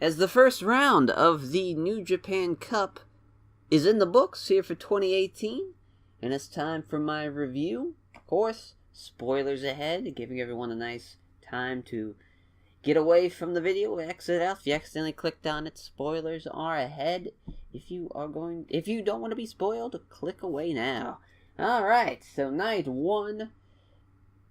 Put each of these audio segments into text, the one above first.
as the first round of the New Japan Cup is in the books here for 2018, and it's time for my review. Of course, spoilers ahead, giving everyone a nice time to get away from the video, exit out. If you accidentally clicked on it, spoilers are ahead. If you don't want to be spoiled, click away now. Alright, so night 1,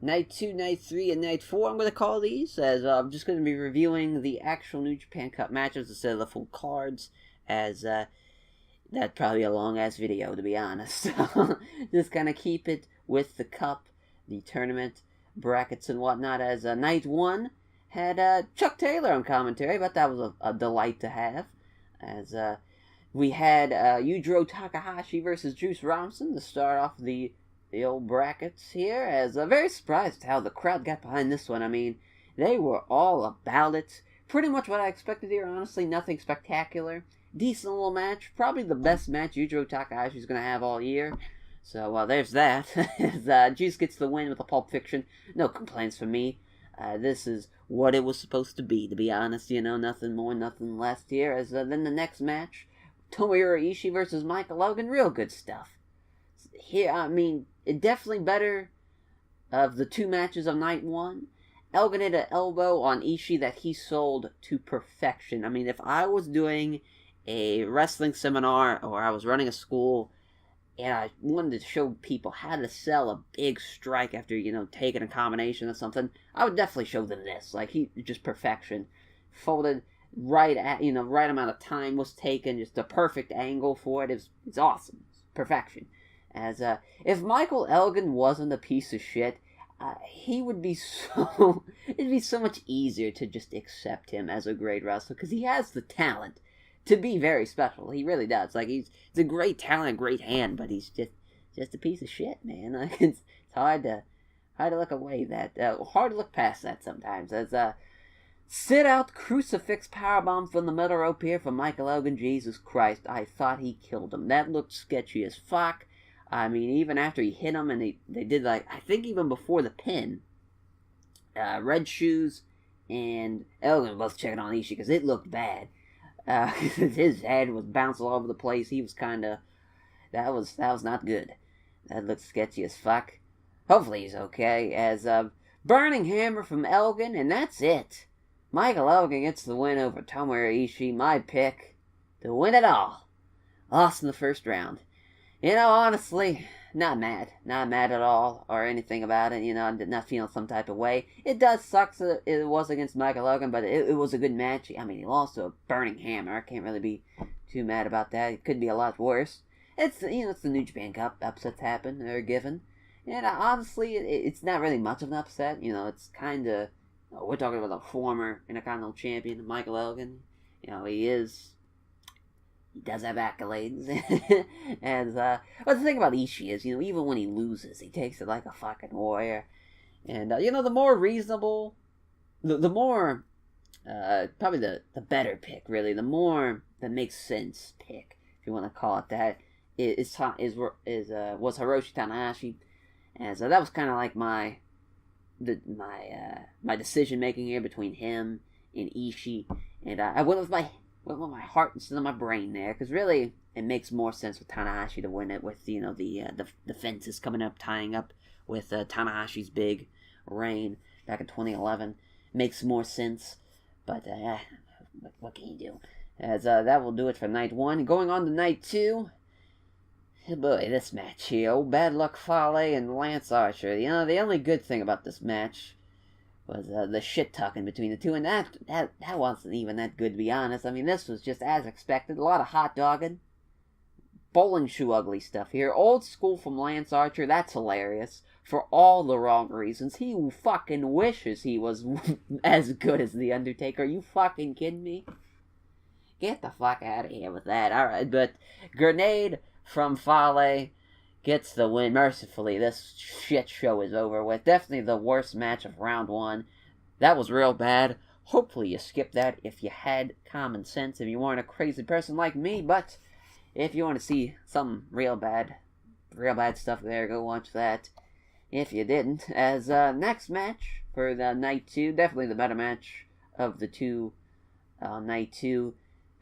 night 2, night 3, and night 4, I'm going to call these, as I'm just going to be reviewing the actual New Japan Cup matches instead of the full cards, as that'd probably be a long-ass video, to be honest. So, just kind of keep it with the cup, the tournament, brackets, and whatnot, as night 1 had Chuck Taylor on commentary, but that was a delight to have, as we had Yujiro Takahashi versus Juice Robson to start off the old brackets here, as very surprised how the crowd got behind this one. I mean, they were all about it. Pretty much what I expected here, honestly, nothing spectacular. Decent little match, probably the best match Yujiro Takahashi is going to have all year. So, there's that. As Juice gets the win with a Pulp Fiction. No complaints from me. This is what it was supposed to be honest. You know, nothing more, nothing less here. As then the next match, Tomohiro Ishii versus Michael Logan. Real good stuff. Here, I mean, it definitely better of the two matches of night 1. Elgin hit an elbow on Ishii that he sold to perfection. I mean, if I was doing a wrestling seminar or I was running a school and I wanted to show people how to sell a big strike after, taking a combination or something, I would definitely show them this. Like, just perfection. Folded right at, right amount of time was taken, just the perfect angle for it. It's awesome. It's perfection. As, if Michael Elgin wasn't a piece of shit, he would be it'd be so much easier to just accept him as a great wrestler, because he has the talent to be very special. He really does. Like, he's a great talent, a great hand, but he's just a piece of shit, man. Like, it's hard to look away hard to look past that sometimes. As, sit out crucifix powerbomb from the middle rope here from Michael Elgin. Jesus Christ, I thought he killed him. That looked sketchy as fuck. I mean, even after he hit him, and they did, like, I think even before the pin, Red Shoes and Elgin both checking on Ishii, because it looked bad. His head was bouncing all over the place. He was kinda, that was not good. That looked sketchy as fuck. Hopefully he's okay, as, burning hammer from Elgin, and that's it. Michael Elgin gets the win over Tomohiro Ishii, my pick, to win it all. Lost in the first round. Honestly, not mad at all, or anything about it, not feeling some type of way. It does suck that it was against Michael Logan, but it was a good match. I mean, he lost to a burning hammer. I can't really be too mad about that. It could be a lot worse. It's the New Japan Cup. Upsets happen, they're given. And honestly, it's not really much of an upset. It's kind of, we're talking about a former Intercontinental Champion, Michael Logan. He does have accolades. And, but the thing about Ishii is, even when he loses, he takes it like a fucking warrior. And, the more reasonable, the more, probably the better pick, really, the more that makes sense pick, if you want to call it that, was Hiroshi Tanahashi. And so that was kind of like my decision making here between him and Ishii. And I went with my heart instead of my brain there, because really it makes more sense with Tanahashi to win it, with the fences coming up, tying up with Tanahashi's big reign back in 2011. Makes more sense, but what can you do? As that will do it for night 1. Going on to night 2. Oh boy, this match here, old Bad Luck Fale and Lance Archer. The only good thing about this match was the shit talking between the two, and that wasn't even that good, to be honest. I mean, this was just as expected. A lot of hot dogging, bowling shoe ugly stuff here. Old school from Lance Archer. That's hilarious for all the wrong reasons. He fucking wishes he was as good as The Undertaker. Are you fucking kidding me? Get the fuck out of here with that. Alright, but Grenade from Fale gets the win. Mercifully, this shit show is over with. Definitely the worst match of round 1. That was real bad. Hopefully you skipped that if you had common sense, if you weren't a crazy person like me. But if you want to see some real bad stuff there, go watch that. If you didn't, as next match for the night 2, definitely the better match of the two Night 2,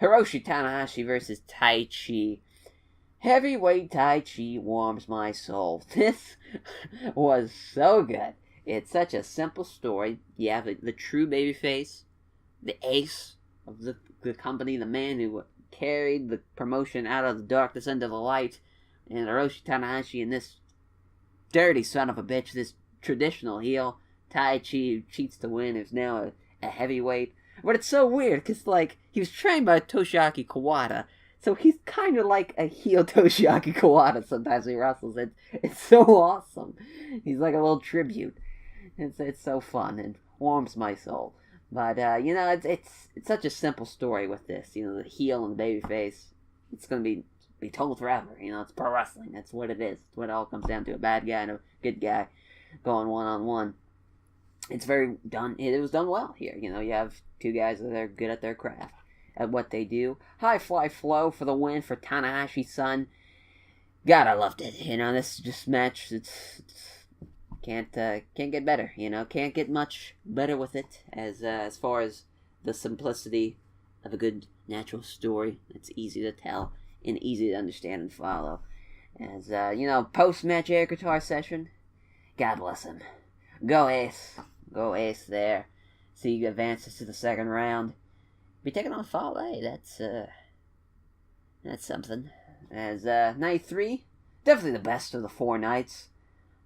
Hiroshi Tanahashi versus Taichi. Heavyweight Taichi warms my soul. This was so good. It's such a simple story. You have the true babyface, the ace of the company, the man who carried the promotion out of the darkness into the light, and Hiroshi Tanahashi and this dirty son of a bitch, this traditional heel, Taichi, who cheats to win, is now a heavyweight. But it's so weird, because, like, he was trained by Toshiaki Kawada, so he's kind of like a heel Toshiaki Kawada sometimes when he wrestles. It's so awesome. He's like a little tribute. It's so fun and warms my soul. But, it's such a simple story with this. The heel and the babyface. It's going to be told forever. It's pro wrestling. That's what it is. It's what it all comes down to. A bad guy and a good guy going one-on-one. It's very done. It was done well here. You have two guys that are good at their craft, at what they do. High fly flow for the win for Tanahashi's son. God, I loved it. This match, it's can't get better. Can't get much better with it as far as the simplicity of a good natural story. It's easy to tell and easy to understand and follow. As post-match air guitar session. God bless him. Go Ace. Go Ace there. See, he advances to the second round. Be taking on Fale. That's something. As night 3, definitely the best of the 4 nights.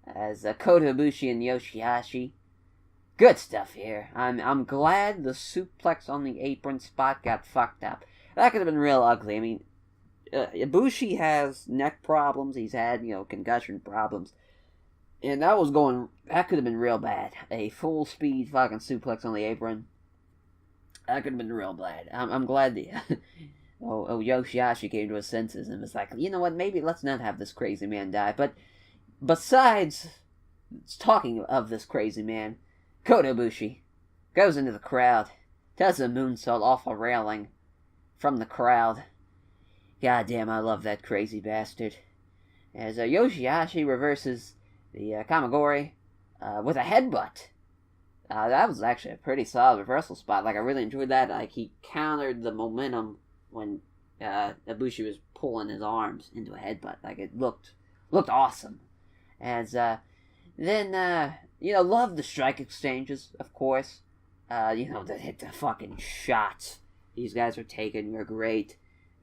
As Kota Ibushi and YOSHI-HASHI. Good stuff here. I'm glad the suplex on the apron spot got fucked up. That could have been real ugly. I mean, Ibushi has neck problems. He's had, concussion problems. And that could have been real bad. A full speed fucking suplex on the apron. That could have been real bad. I'm glad the YOSHI-HASHI came to his senses and was like, you know what, maybe let's not have this crazy man die. But besides talking of this crazy man, Kota Ibushi goes into the crowd, does a moonsault off a railing from the crowd. God damn, I love that crazy bastard. As YOSHI-HASHI reverses the Kamigori with a headbutt. That was actually a pretty solid reversal spot. Like, I really enjoyed that. Like, he countered the momentum when Ibushi was pulling his arms into a headbutt. Like, it looked awesome. As then love the strike exchanges, of course. The fucking shots these guys are taking were great.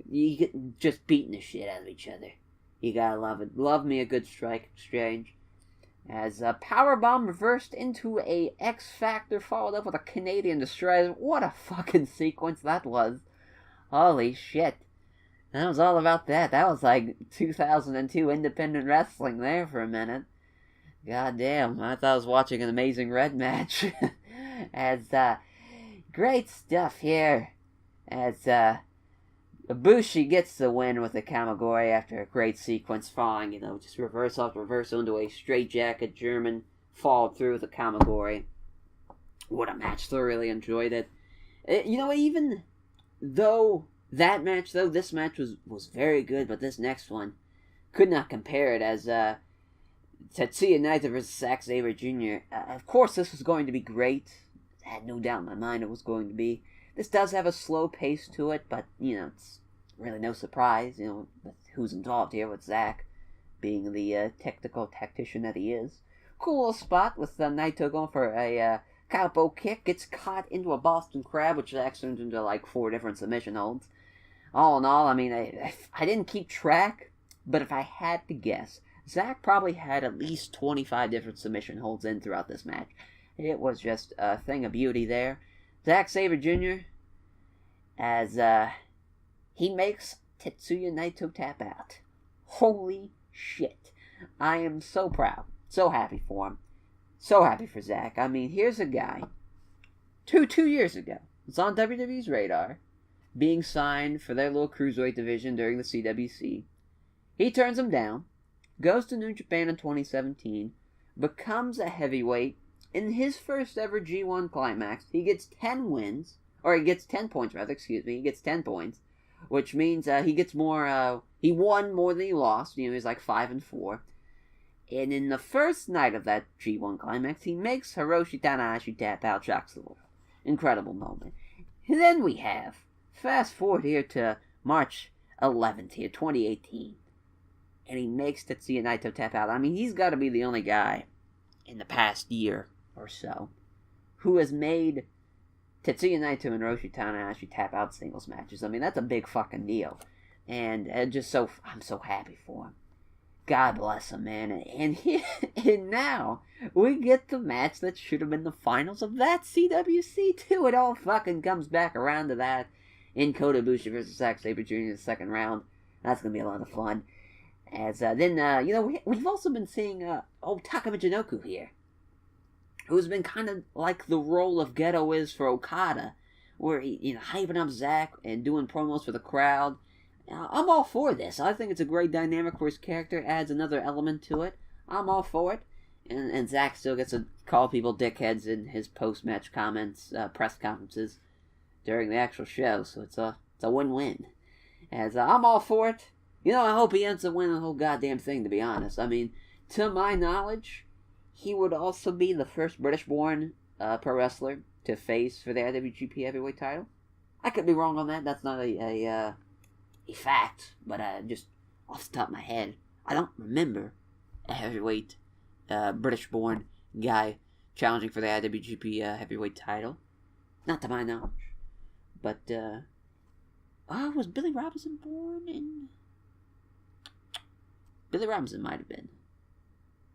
You get just beating the shit out of each other. You gotta love it. Love me a good strike exchange. As a powerbomb reversed into a X Factor, followed up with a Canadian Destroyer. What a fucking sequence that was. Holy shit. That was all about that. That was like 2002 independent wrestling there for a minute. God damn, I thought I was watching an Amazing Red match. As, great stuff here. As, Ibushi gets the win with the Kamigori after a great sequence falling, just reverse off reversal into a straightjacket German, followed through with a Kamigori. What a match, thoroughly enjoyed it. Even though this match was very good, but this next one could not compare it as, Tetsuya Naito versus Xavier Jr. Of course, this was going to be great. I had no doubt in my mind it was going to be. This does have a slow pace to it, but, it's really no surprise, with who's involved here, with Zack being the technical tactician that he is. Cool little spot with Naito going for a cowboy kick, gets caught into a Boston Crab, which actually turns into like 4 different submission holds. All in all, I mean, I didn't keep track, but if I had to guess, Zack probably had at least 25 different submission holds in throughout this match. It was just a thing of beauty there. Xavier Jr., as he makes Tetsuya Naito tap out. Holy shit. I am so proud. So happy for him. So happy for Zack. I mean, here's a guy, two years ago, was on WWE's radar, being signed for their little cruiserweight division during the CWC. He turns him down, goes to New Japan in 2017, becomes a heavyweight. In his first ever G1 climax, he gets 10 wins, or he gets 10 points rather, he gets 10 points, which means he gets more, he won more than he lost, he's like 5-4. And in the first night of that G1 climax, he makes Hiroshi Tanahashi tap out, shocks the world. Incredible moment. And then we have, fast forward here to March 11th here, 2018. And he makes Tetsuya Naito tap out. I mean, he's got to be the only guy in the past year or so who has made Tetsuya Naito and Tanahashi tap out singles matches. I mean, that's a big fucking deal. And I'm so happy for him. God bless him, man. And now we get the match that should have been the finals of that CWC too. It all fucking comes back around to that in Kota Ibushi versus Xavier Jr. in the second round. That's gonna be a lot of fun. As we've also been seeing Taka Michinoku here, who's been kind of like the role of Geto is for Okada, where he hyping up Zack and doing promos for the crowd. I'm all for this. I think it's a great dynamic for his character. Adds another element to it. I'm all for it. And Zack still gets to call people dickheads in his post-match comments, press conferences during the actual show. So it's a win-win. As I'm all for it. I hope he ends up winning the whole goddamn thing, to be honest. I mean, to my knowledge, he would also be the first British-born pro wrestler to face for the IWGP Heavyweight title. I could be wrong on that. That's not a fact, but just off the top of my head, I don't remember a heavyweight, British-born guy challenging for the IWGP Heavyweight title. Not to my knowledge. But, was Billy Robson born in... Billy Robson might have been.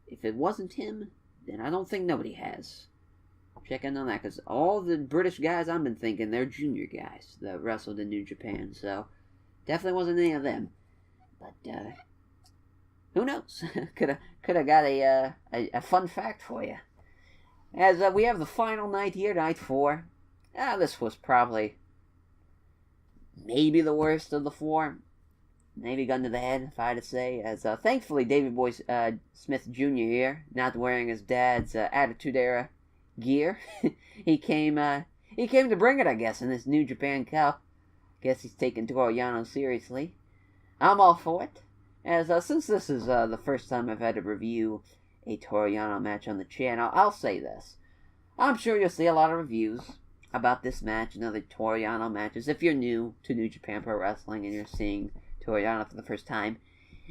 If it wasn't him, then I don't think nobody has. Check in on that, because all the British guys I've been thinking, they're junior guys that wrestled in New Japan, so... Definitely wasn't any of them. But, who knows? could have got a fun fact for you. As we have the final night here, night 4. This was probably maybe the worst of the 4. Maybe gun to the head, if I had to say. As thankfully, Davey Boy Smith Jr. here, not wearing his dad's Attitude Era gear. he came to bring it, I guess, in this New Japan Cup. Guess he's taking Toreano seriously. I'm all for it. As since this is the first time I've had to review a Toreano match on the channel, I'll say this. I'm sure you'll see a lot of reviews about this match and other Toreano matches if you're new to New Japan Pro Wrestling and you're seeing Toreano for the first time.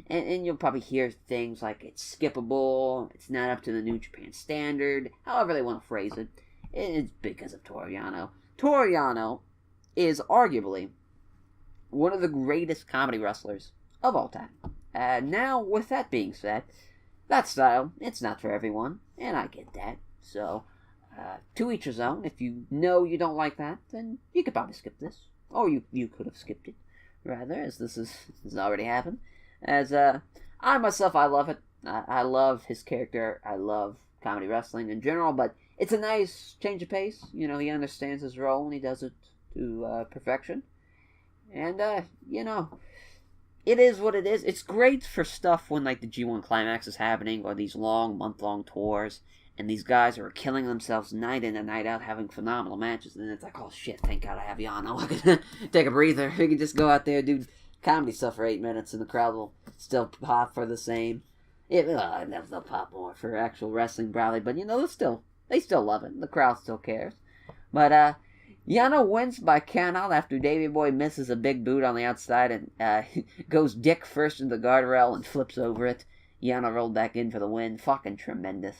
And you'll probably hear things like it's skippable, it's not up to the New Japan standard, however they want to phrase it. It's because of Toreano. Toreano is arguably one of the greatest comedy wrestlers of all time. Now, with that being said, that style, it's not for everyone, and I get that. So, to each his own. If you know you don't like that, then you could probably skip this. Or you could have skipped it, rather, as this has already happened. As, I myself, I love it. I love his character. I love comedy wrestling in general, but it's a nice change of pace. He understands his role, and he does it to perfection. And, it is what it is. It's great for stuff when, like, the G1 Climax is happening, or these long, month-long tours, and these guys are killing themselves night in and night out, having phenomenal matches, and it's like, oh shit, thank God I have Yana. I can take a breather. We can just go out there, do comedy stuff for 8 minutes, and the crowd will still pop for the same. They'll pop more for actual wrestling, probably, but, they still love it. The crowd still cares. But, Yana wins by countout after Davey Boy misses a big boot on the outside and goes dick first into the guardrail and flips over it. Yana rolled back in for the win. Fucking tremendous.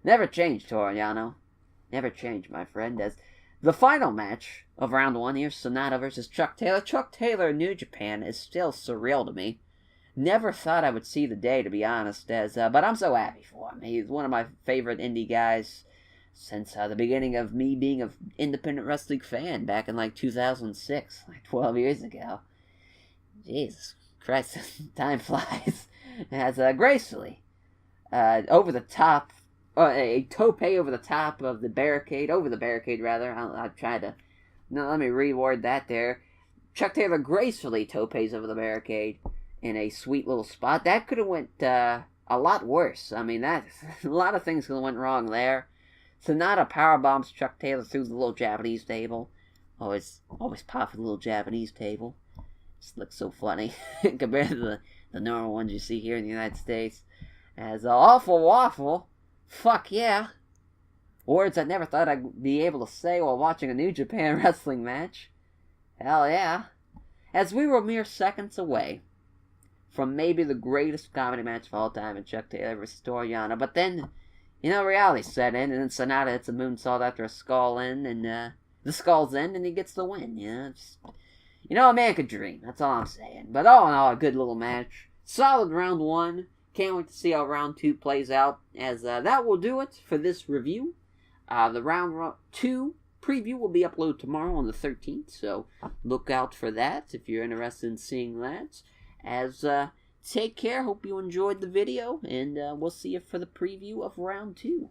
Never changed, Toreano. Never changed, my friend. As the final match of round 1 here, Sonata versus Chuck Taylor. Chuck Taylor in New Japan is still surreal to me. Never thought I would see the day, to be honest. But I'm so happy for him. He's one of my favorite indie guys since the beginning of me being an independent wrestling fan back in, 2006, 12 years ago. Jesus Christ, time flies. As gracefully, over the top, a tope over the top of the barricade, I tried to, no, let me reword that there. Chuck Taylor gracefully topes over the barricade in a sweet little spot. That could have went a lot worse. I mean, a lot of things could have went wrong there. Sonata powerbombs Chuck Taylor through the little Japanese table. Always pop for the little Japanese table. Just looks so funny compared to the normal ones you see here in the United States. As awful waffle. Fuck yeah. Words I never thought I'd be able to say while watching a New Japan wrestling match. Hell yeah. As we were mere seconds away from maybe the greatest comedy match of all time in Chuck Taylor vs. Toria, but then, reality set in, and then Sonata hits a moonsault after a skull in, and the skull's in, and he gets the win. A man could dream. That's all I'm saying. But all in all, a good little match. Solid round 1. Can't wait to see how round 2 plays out, as that will do it for this review. The round 2 preview will be uploaded tomorrow on the 13th, so look out for that if you're interested in seeing that. Take care, hope you enjoyed the video, and we'll see you for the preview of round 2.